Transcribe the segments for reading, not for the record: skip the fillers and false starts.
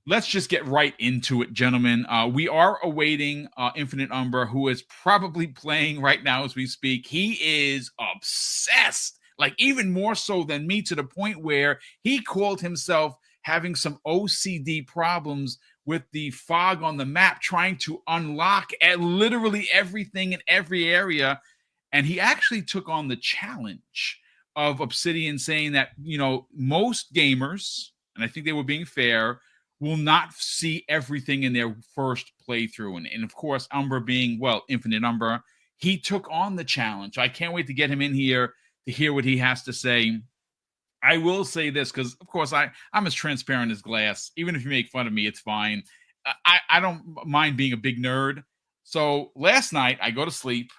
let's just get right into it, gentlemen. We are awaiting Infinite Umber, who is probably playing right now as we speak. He is obsessed, like even more so than me, to the point where he called himself having some OCD problems with the fog on the map, trying to unlock literally everything in every area. And he actually took on the challenge of Obsidian, saying that, most gamers, and I think they were being fair, will not see everything in their first playthrough. And of course, Umber being, well, Infinite Umber, he took on the challenge. I can't wait to get him in here to hear what he has to say. I will say this because, of course, I'm as transparent as glass. Even if you make fun of me, it's fine. I don't mind being a big nerd. So last night, I go to sleep,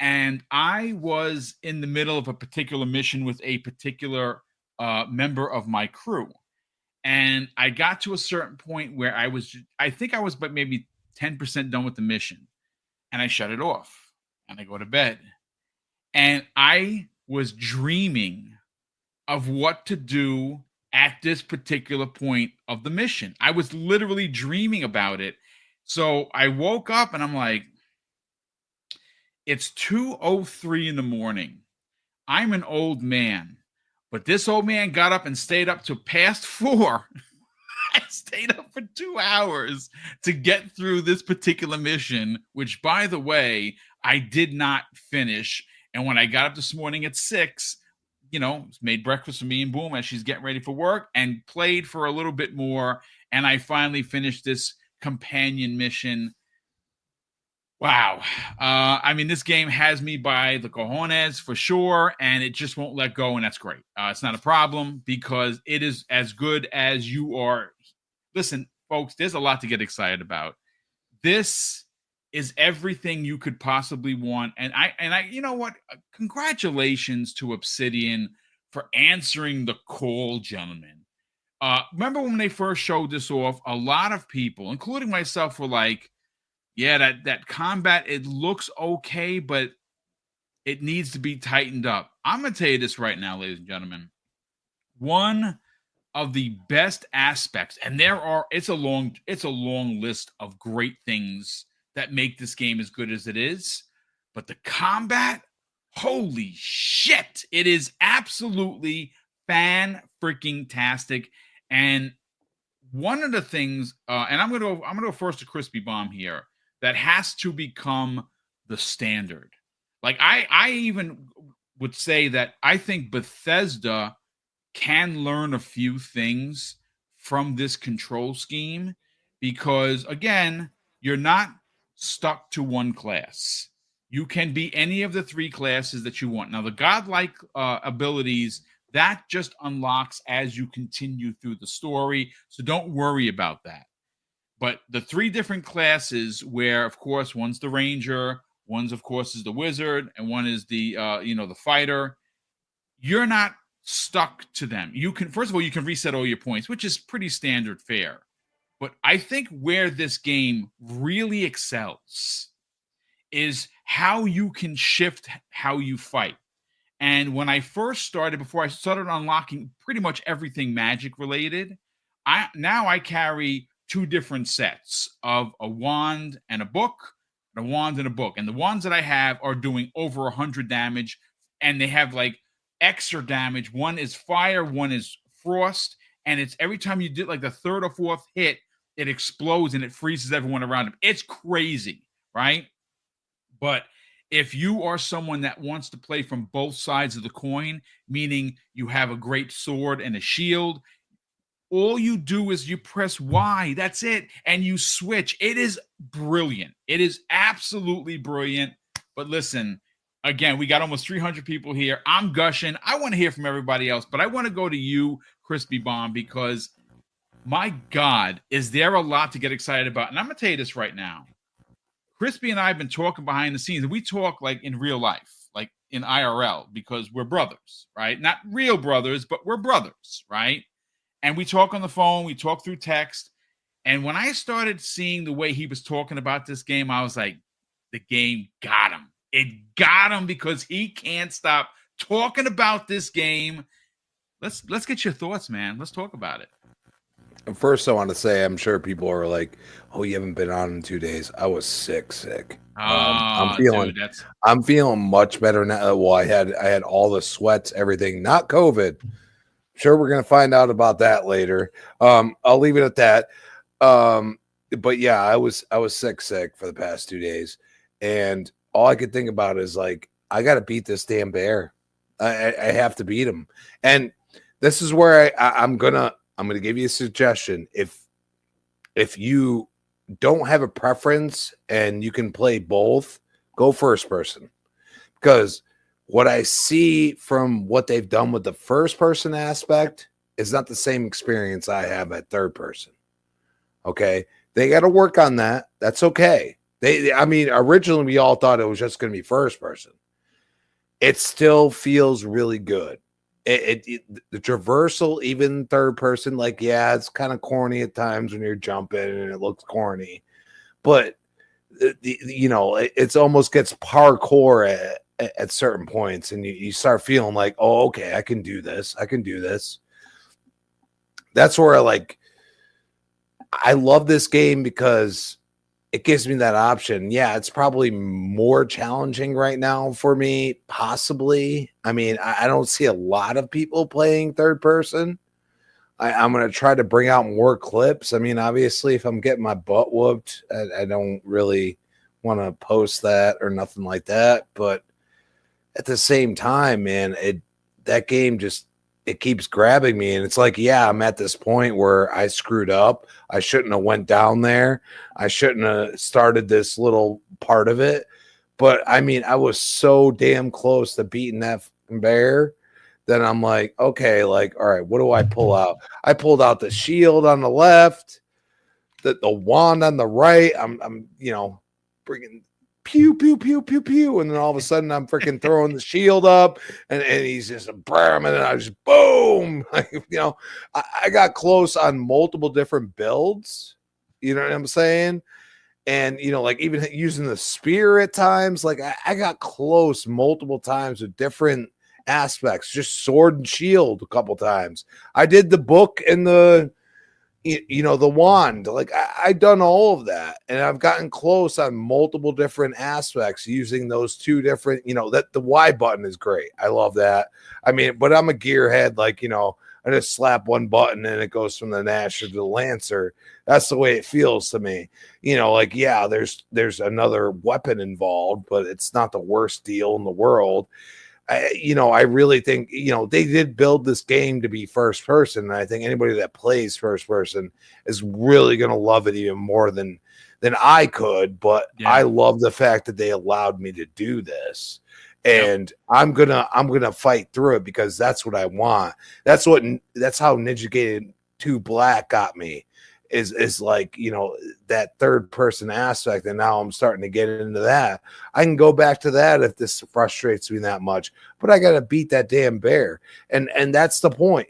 and I was in the middle of a particular mission with a particular member of my crew. And I got to a certain point where I think I was but maybe 10% done with the mission. And I shut it off and I go to bed. And I was dreaming of what to do at this particular point of the mission. I was literally dreaming about it. So I woke up and I'm like, it's 2:03 in the morning. I'm an old man. But this old man got up and stayed up to past 4. I stayed up for 2 hours to get through this particular mission, which, by the way, I did not finish. And when I got up this morning at 6, made breakfast for me and Boom as she's getting ready for work, and played for a little bit more. And I finally finished this companion mission. Wow. This game has me by the cojones for sure, and it just won't let go, and that's great. It's not a problem because it is as good as you are. Listen, folks, there's a lot to get excited about. This is everything you could possibly want, and I, you know what? Congratulations to Obsidian for answering the call, gentlemen. Remember when they first showed this off? A lot of people, including myself, were like, yeah, that combat, it looks okay, but it needs to be tightened up. I'm going to tell you this right now, ladies and gentlemen. One of the best aspects, and it's a long list of great things that make this game as good as it is, but the combat, holy shit, it is absolutely fan-freaking-tastic. And one of the things, and I'm gonna go first to Crispy Bomb here, that has to become the standard. Like I even would say that I think Bethesda can learn a few things from this control scheme, because again, you're not stuck to one class. You can be any of the 3 classes that you want. Now, the godlike abilities, that just unlocks as you continue through the story, so don't worry about that. But the 3 different classes, where, of course, one's the ranger, one's, of course, is the wizard, and one is the the fighter. You're not stuck to them. You can, first of all, you can reset all your points, which is pretty standard fare. But I think where this game really excels is how you can shift how you fight. And when I first started, before I started unlocking pretty much everything magic related, I carry 2 different sets of a wand and a book, and a wand and a book. And the wands that I have are doing over 100 damage, and they have like extra damage. One is fire, one is frost, and it's every time you did like the 3rd or 4th hit, it explodes and it freezes everyone around him. It's crazy, right? But if you are someone that wants to play from both sides of the coin, meaning you have a great sword and a shield, all you do is you press Y. That's it. And you switch. It is brilliant. It is absolutely brilliant. But listen, again, we got almost 300 people here. I'm gushing. I want to hear from everybody else, but I want to go to you, Crispy Bomb, because my God, is there a lot to get excited about? And I'm going to tell you this right now. Crispy and I have been talking behind the scenes, and we talk like in real life, like in IRL, because we're brothers, right? Not real brothers, but we're brothers, right? And we talk on the phone, we talk through text. And when I started seeing the way he was talking about this game, I was like, the game got him. It got him because he can't stop talking about this game. Let's get your thoughts, man. Let's talk about it. First, I want to say I'm sure people are like, "Oh, you haven't been on in 2 days." I was sick. I'm Ah, feeling, dude, that's I'm feeling much better now. Well, I had all the sweats, everything, not COVID. Sure, we're gonna find out about that later. I'll leave it at that. Um, but yeah, I was sick for the past 2 days, and all I could think about is like I got to beat this damn bear. I have to beat him, and this is where I'm gonna give you a suggestion. If you don't have a preference and you can play both, go first person because what I see from what they've done with the first person aspect is not the same experience I have at third person. Okay. They got to work on that. That's okay. I mean, originally we all thought it was just going to be first person. It still feels really good. The traversal, even third person, like, yeah, it's kind of corny at times when you're jumping and it looks corny, but it's almost gets parkour at certain points, and you start feeling like, oh, okay, I can do this. I can do this. That's where I love this game because it gives me that option. Yeah, it's probably more challenging right now for me, possibly. I mean, I don't see a lot of people playing third person. I'm going to try to bring out more clips. I mean, obviously, if I'm getting my butt whooped, I don't really want to post that or nothing like that. But at the same time, man, that game just it keeps grabbing me, and it's like, yeah, I'm at this point where I screwed up. I shouldn't have went down there. I shouldn't have started this little part of it. But I mean, I was so damn close to beating that bear. Then I'm like, okay, like, all right, what do I pull out? I pulled out the shield on the left, the wand on the right. I'm bringing pew pew pew pew pew, and then all of a sudden I'm freaking throwing the shield up, and he's just a bam, and then I just boom. Like, I got close on multiple different builds. You know what I'm saying? And like even using the spear at times, like I got close multiple times with different aspects, just sword and shield a couple times. I did the book and the wand. Like I done all of that, and I've gotten close on multiple different aspects using those two different. That the Y button is great. I love that. I mean, but I'm a gearhead. Like I just slap one button and it goes from the Nasher to the Lancer. That's the way it feels to me. Like, yeah, there's another weapon involved, but it's not the worst deal in the world. I really think, they did build this game to be first person. And I think anybody that plays first person is really going to love it even more than I could. But yeah. I love the fact that they allowed me to do this. And I'm gonna fight through it because that's what I want. That's how Ninja Gaiden 2 Black got me. Is like that third person aspect, and now I'm starting to get into that. I can go back to that if this frustrates me that much, but I gotta beat that damn bear, and that's the point.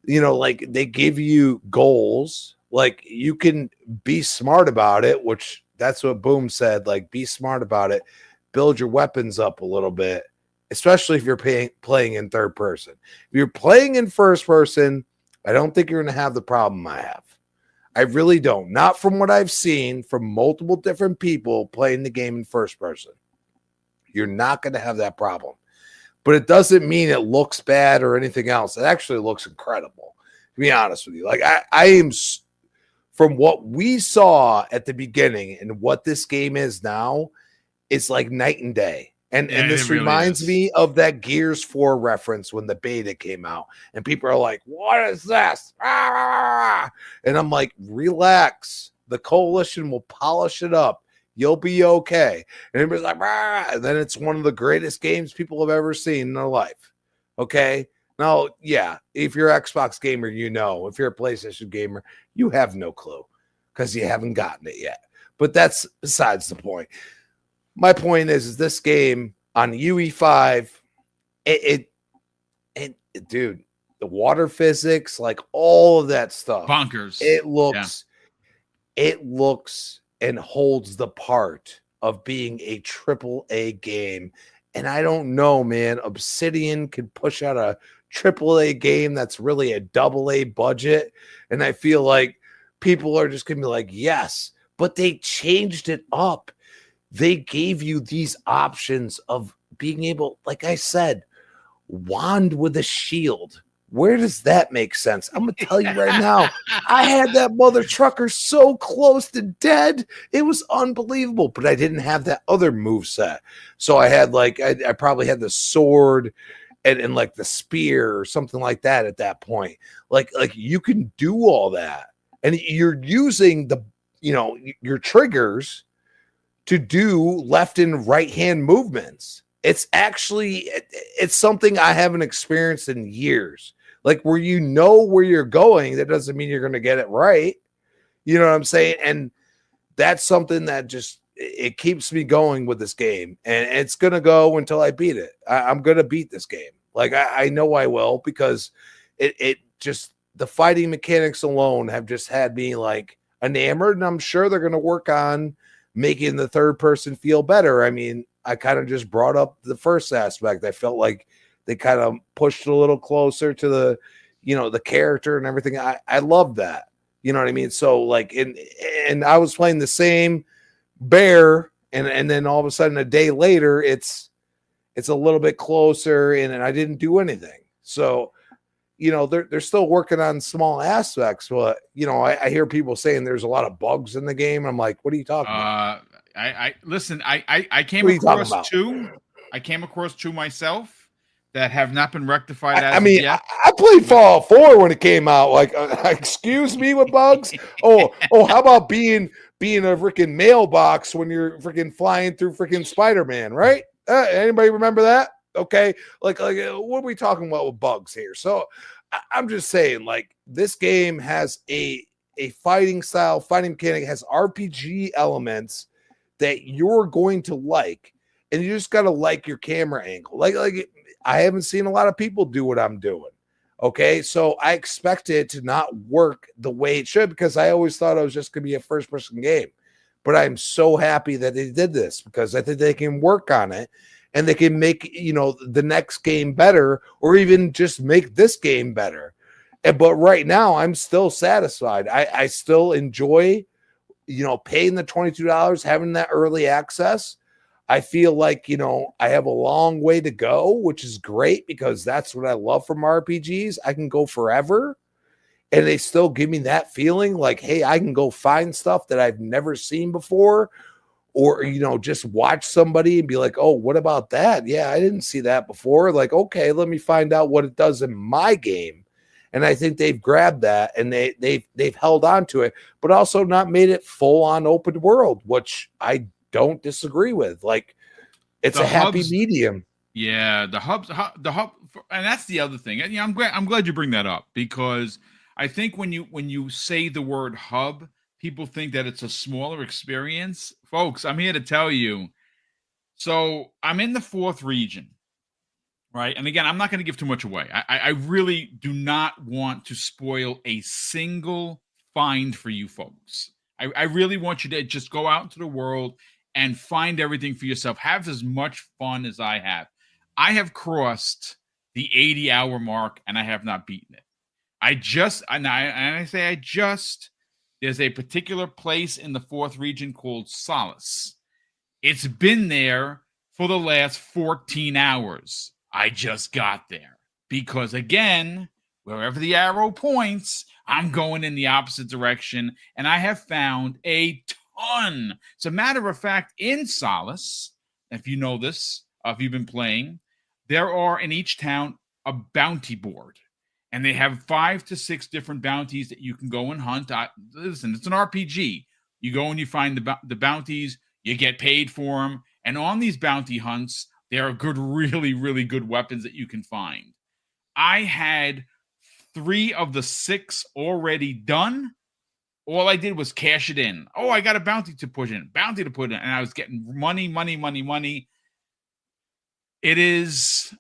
Like they give you goals, like you can be smart about it, which that's what Boom said. Like be smart about it, build your weapons up a little bit, especially if you're playing in third person. If you're playing in first person, I don't think you're gonna have the problem I have. I really don't. Not from what I've seen from multiple different people playing the game in first person. You're not going to have that problem. But it doesn't mean it looks bad or anything else. It actually looks incredible, to be honest with you. Like, I am, from what we saw at the beginning and what this game is now, it's like night and day. And this really reminds me of that Gears 4 reference when the beta came out. And people are like, what is this? Ah! And I'm like, relax. The coalition will polish it up. You'll be okay. And everybody's like, ah! And then it's one of the greatest games people have ever seen in their life. Okay. Now, yeah, if you're an Xbox gamer, if you're a PlayStation gamer, you have no clue because you haven't gotten it yet. But that's besides the point. My point is this game on UE5, dude, the water physics, like all of that stuff, bonkers. It looks and holds the part of being a AAA game. And I don't know, man, Obsidian could push out a AAA game that's really a AA budget. And I feel like people are just going to be like, yes, but they changed it up. They gave you these options of being able, like I said, wand with a shield. Where does that make sense? I'm going to tell you right now. I had that mother trucker so close to dead. It was unbelievable, but I didn't have that other move set. So I had like, I probably had the sword and like the spear or something like that at that point. Like you can do all that. And you're using the, your triggers to do left and right hand movements. It's actually, it's something I haven't experienced in years. Like where you know where you're going, that doesn't mean you're going to get it right. You know what I'm saying? And that's something that just, it keeps me going with this game. And it's going to go until I beat it. I'm going to beat this game. Like I know I will, because it just, the fighting mechanics alone have just had me like enamored. And I'm sure they're going to work on making the third person feel better. I mean, I kind of just brought up the first aspect. I felt like they kind of pushed a little closer to the, the character and everything. I love that. You know what I mean? So like, and I was playing the same bear, and then all of a sudden a day later, it's a little bit closer, and I didn't do anything. So, they're still working on small aspects, but I hear people saying there's a lot of bugs in the game. I'm like, what are you talking about? I listen. I came across two. I came across two myself that have not been rectified as of yet. I played Fallout 4 when it came out. Like, excuse me, with bugs. Oh, how about being a freaking mailbox when you're freaking flying through freaking Spider-Man, right? Anybody remember that? Okay, like what are we talking about with bugs here? So I'm just saying, like, this game has a fighting mechanic, has RPG elements that you're going to like, and you just got to like your camera angle. Like I haven't seen a lot of people do what I'm doing. Okay, so I expect it to not work the way it should, because I always thought it was just going to be a first-person game. But I'm so happy that they did this, because I think they can work on it, and they can make the next game better, or even just make this game better. But right now, I'm still satisfied. I still enjoy paying the $22, having that early access. I feel like, I have a long way to go, which is great, because that's what I love from RPGs. I can go forever, and they still give me that feeling like, hey, I can go find stuff that I've never seen before, or, just watch somebody and be like, oh, what about that? Yeah, I didn't see that before. Like, okay, let me find out what it does in my game. And I think they've grabbed that, and they've held on to it, but also not made it full on open world, which I don't disagree with. Like, it's a happy medium. Yeah, the hub, and that's the other thing. And I'm glad you bring that up, because I think when you say the word hub, people think that it's a smaller experience. Folks, I'm here to tell you. So I'm in the 4th region, right? And again, I'm not going to give too much away. I really do not want to spoil a single find for you folks. I really want you to just go out into the world and find everything for yourself. Have as much fun as I have. I have crossed the 80-hour mark, and I have not beaten it. There's a particular place in the 4th region called Solace. It's been there for the last 14 hours. I just got there because, again, wherever the arrow points, I'm going in the opposite direction, and I have found a ton. As a matter of fact, in Solace, if you know this, if you've been playing, there are in each town a bounty board. And they have 5 to 6 different bounties that you can go and hunt. Listen, it's an RPG. You go and you find the bounties. You get paid for them. And on these bounty hunts, there are good, really, really good weapons that you can find. I had 3 of the 6 already done. All I did was cash it in. Oh, I got a bounty to put in. And I was getting money. It is...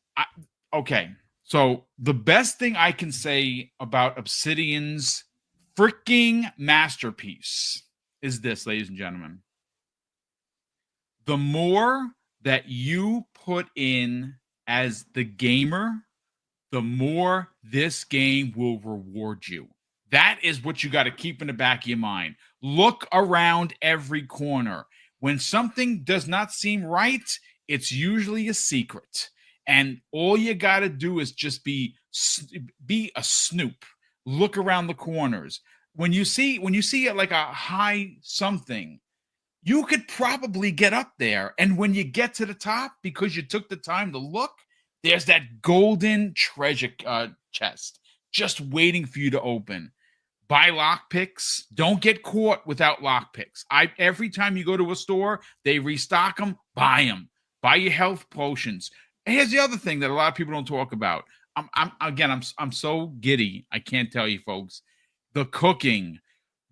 okay. So the best thing I can say about Obsidian's freaking masterpiece is this, ladies and gentlemen. The more that you put in as the gamer, the more this game will reward you. That is what you got to keep in the back of your mind. Look around every corner. When something does not seem right, it's usually a secret. And all you got to do is just be a snoop. Look around the corners. When you see it like a high something, you could probably get up there. And when you get to the top, because you took the time to look, there's that golden treasure chest just waiting for you to open. Buy lockpicks. Don't get caught without lockpicks. Every time you go to a store, they restock them. Buy them. Buy your health potions. And here's the other thing that a lot of people don't talk about. I'm so giddy. I can't tell you, folks. The cooking.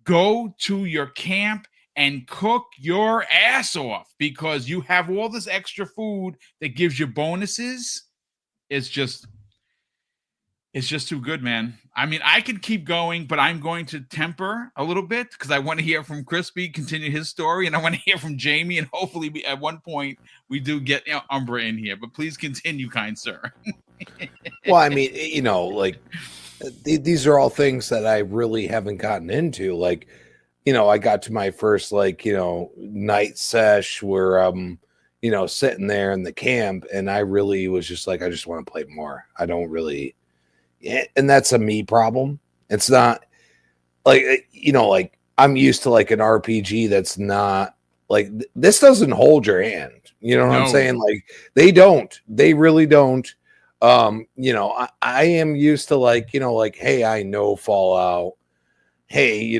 Go to your camp and cook your ass off, because you have all this extra food that gives you bonuses. It's just too good, man. I mean, I could keep going, but I'm going to temper a little bit because I want to hear from Crispy, continue his story, and I want to hear from Jamie, and hopefully at one point we do get Umbra in here. But please continue, kind sir. Well, I mean, like these are all things that I really haven't gotten into. Like, I got to my first night sesh where I'm sitting there in the camp, and I really was just like, I just want to play more. I don't really. And that's a me problem. It's not like, like I'm used to like an RPG that's not like this doesn't hold your hand. You know what I'm saying? Like they really don't. I am used to like, hey, I know Fallout. Hey,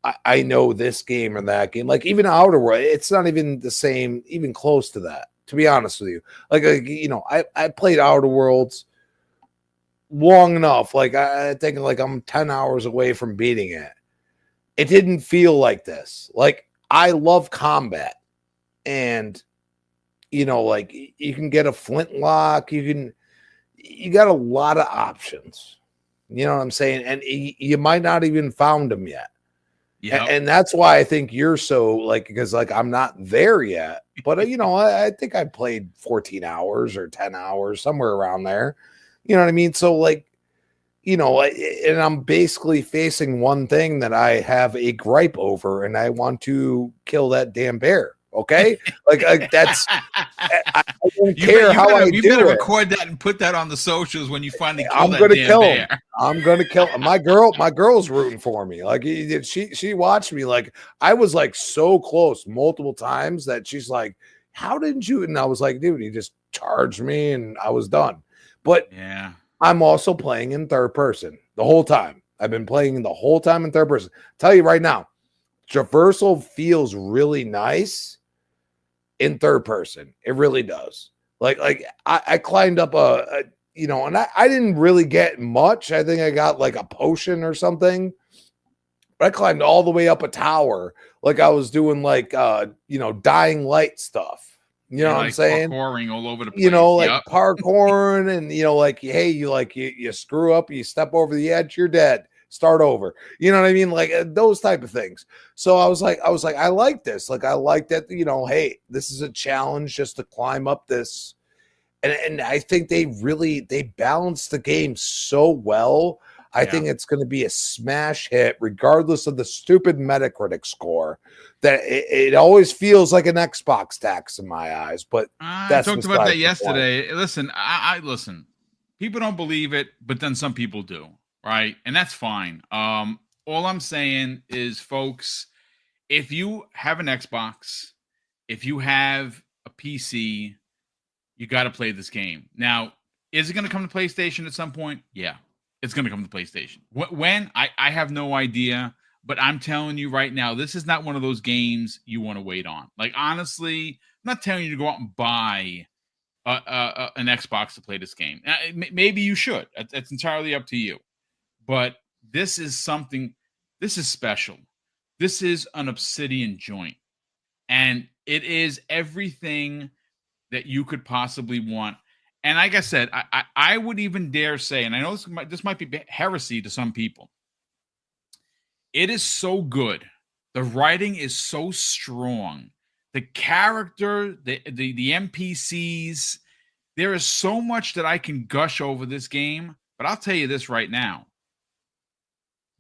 I know this game or that game. Like even Outer World, it's not even the same, even close to that, to be honest with you. Like I played Outer Worlds long enough. Like I think like I'm 10 hours away from beating it. It didn't feel like this. Like I love combat, and like you can get a flintlock, you got a lot of options. You know what I'm saying? And you might not even found them yet. Yeah. And that's why I think you're so like, because like I'm not there yet, but I think I played 14 hours or 10 hours, somewhere around there. You know what I mean? So like, and I'm basically facing one thing that I have a gripe over, and I want to kill that damn bear. Okay. Like that's, I don't care how I do it. You better record that and put that on the socials when you finally kill I'm that gonna damn kill bear. Him. I'm going to kill him. My girl's rooting for me. Like she watched me. Like I was like so close multiple times that she's like, how didn't you? And I was like, dude, he just charged me and I was done. But yeah, I'm also playing in third person the whole time. I've been playing the whole time in third person. Tell you right now, traversal feels really nice in third person. It really does. Like I climbed up and I didn't really get much. I think I got like a potion or something. But I climbed all the way up a tower. Like I was doing like dying light stuff. You know what I'm saying? Parkouring all over the place. Like parkouring and, like, hey, you screw up, you step over the edge, you're dead. Start over. You know what I mean? Like those type of things. So I was like, I like this. Like, I like that, hey, this is a challenge just to climb up this. And I think they balanced the game so well. I think it's going to be a smash hit, regardless of the stupid Metacritic score. That it always feels like an Xbox tax in my eyes. But I talked about that yesterday. Listen, I listen. People don't believe it, but then some people do, right? And that's fine. All I'm saying is, folks, if you have an Xbox, if you have a PC, you got to play this game. Now, is it going to come to PlayStation at some point? Yeah, it's going to come to PlayStation. When? I have no idea, but I'm telling you right now, this is not one of those games you want to wait on. Like, honestly, I'm not telling you to go out and buy an Xbox to play this game. Maybe you should. It's entirely up to you. But this is something, this is special. This is an Obsidian joint. And it is everything that you could possibly want. And like I said, I would even dare say, and I know this might be heresy to some people, it is so good. The writing is so strong. The character, the NPCs, there is so much that I can gush over this game. But I'll tell you this right now.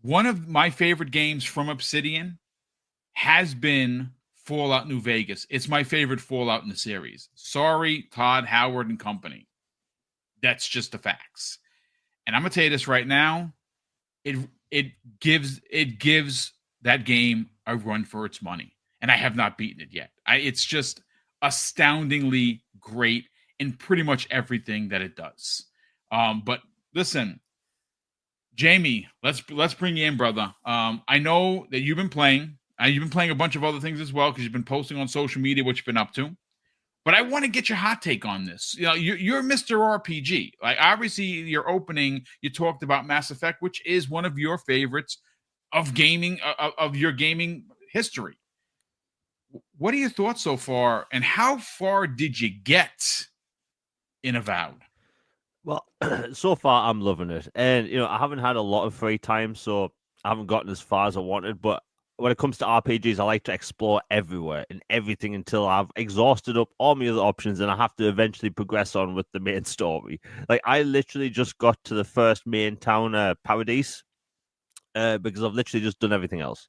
one of my favorite games from Obsidian has been Fallout New Vegas. It's my favorite Fallout in the series. Sorry, Todd Howard and company. That's just the facts. And I'm gonna tell you this right now. It gives that game a run for its money. And I have not beaten it yet. It's just astoundingly great in pretty much everything that it does. But listen, Jamie, let's bring you in, brother. I know that you've been playing. You've been playing a bunch of other things as well because you've been posting on social media what you've been up to. But I want to get your hot take on this. You know, you're Mr. RPG. Like obviously, your opening, you talked about Mass Effect, which is one of your favorites of gaming of your gaming history. What are your thoughts so far, and how far did you get in Avowed? Well, so far I'm loving it, and I haven't had a lot of free time, so I haven't gotten as far as I wanted. But when it comes to RPGs, I like to explore everywhere and everything until I've exhausted up all my other options, and I have to eventually progress on with the main story. Like I literally just got to the first main town, Paradise, because I've literally just done everything else.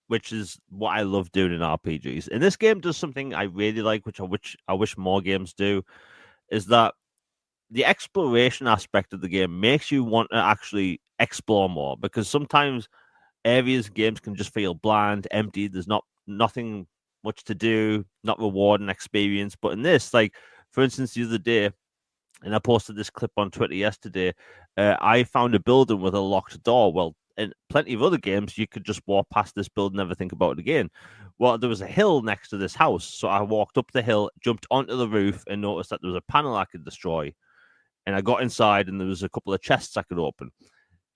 Which is what I love doing in RPGs. And this game does something I really like, which I wish more games do, is that the exploration aspect of the game makes you want to actually explore more, because sometimes areas games can just feel bland, empty. There's nothing much to do, not rewarding experience. But in this, like for instance, the other day, and I posted this clip on Twitter yesterday, I found a building with a locked door. Well, in plenty of other games, you could just walk past this building, never think about it again. Well, there was a hill next to this house, so I walked up the hill, jumped onto the roof, and noticed that there was a panel I could destroy. And I got inside, and there was a couple of chests I could open.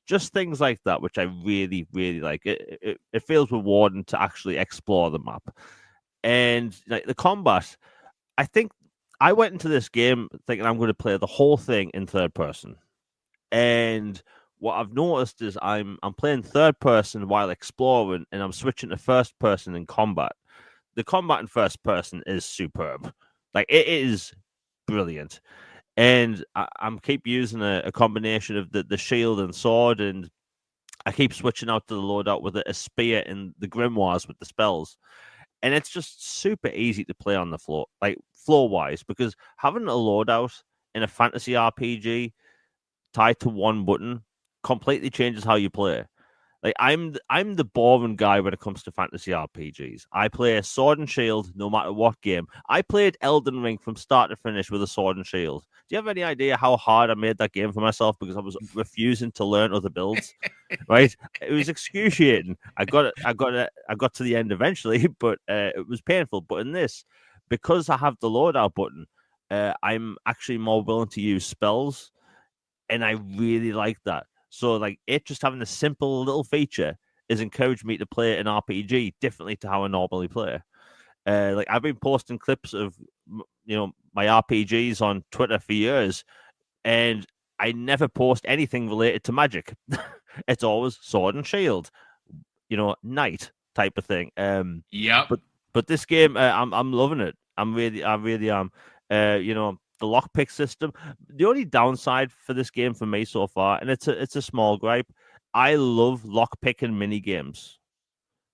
Just things like that, which I really, really like. It feels rewarding to actually explore the map. And like the combat, I think I went into this game thinking I'm going to play the whole thing in third person. And what I've noticed is I'm playing third person while exploring, and I'm switching to first person in combat. The combat in first person is superb. Like it is brilliant. And I'm keep using a combination of the shield and sword, and I keep switching out to the loadout with a spear and the grimoires with the spells. And it's just super easy to play on the floor, like floor wise, because having a loadout in a fantasy RPG tied to one button completely changes how you play. Like I'm the boring guy when it comes to fantasy RPGs. I play a sword and shield no matter what game. I played Elden Ring from start to finish with a sword and shield. Do you have any idea how hard I made that game for myself because I was refusing to learn other builds? Right? It was excruciating. I got to the end eventually, but it was painful. But in this, because I have the loadout button, I'm actually more willing to use spells, and I really like that. So, like, it just having a simple little feature has encouraged me to play an RPG differently to how I normally play. Like, I've been posting clips of, my RPGs on Twitter for years, and I never post anything related to magic. It's always sword and shield, knight type of thing. Yep. But this game, I'm loving it. I really am. The lockpick system. The only downside for this game for me so far, and it's a small gripe, I love lockpicking mini games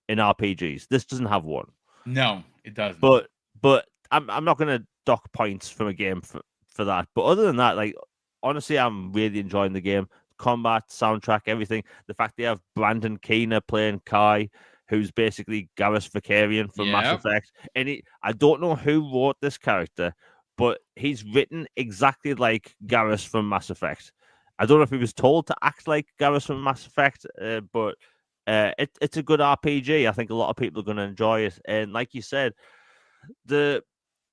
in RPGs. This doesn't have one. No, it doesn't. But I'm not gonna dock points from a game for that. But other than that, like honestly, I'm really enjoying the game. Combat, soundtrack, everything. The fact they have Brandon Keener playing Kai, who's basically Garrus Vakarian from Mass Effect. And I don't know who wrote this character, but he's written exactly like Garrus from Mass Effect. I don't know if he was told to act like Garrus from Mass Effect, but it's a good RPG. I think a lot of people are going to enjoy it. And like you said,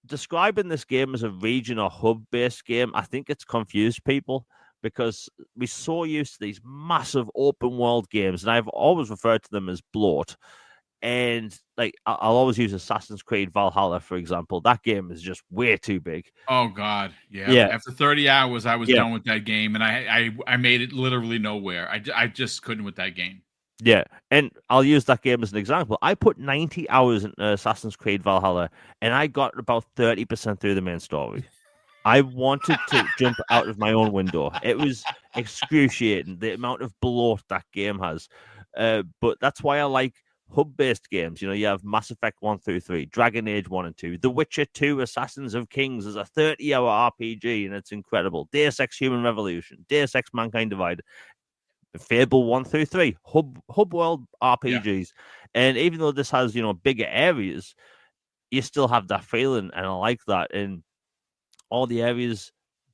describing this game as a region or hub-based game, I think it's confused people because we're so used to these massive open-world games, and I've always referred to them as bloat. And like I'll always use Assassin's Creed Valhalla, for example. That game is just way too big. Oh God, yeah. After 30 hours, I was done with that game, and I made it literally nowhere. I just couldn't with that game. Yeah, and I'll use that game as an example. I put 90 hours into Assassin's Creed Valhalla, and I got about 30% through the main story. I wanted to jump out of my own window. It was excruciating, the amount of bloat that game has. But that's why I like hub-based games. You know, you have Mass Effect 1 through 3, Dragon Age 1 and 2, The Witcher 2, Assassins of Kings is a 30-hour RPG, and it's incredible. Deus Ex Human Revolution, Deus Ex Mankind Divided, Fable 1 through 3, hub world RPGs. And even though this has, you know, bigger areas, you still have that feeling, and I like that. And all the areas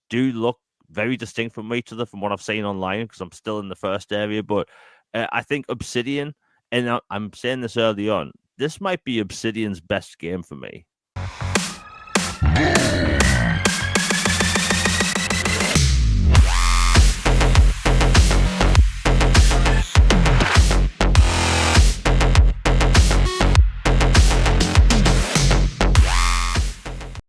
do look very distinct from each other from what I've seen online, because I'm still in the first area. But I think Obsidian, and I'm saying this early on, this might be Obsidian's best game for me.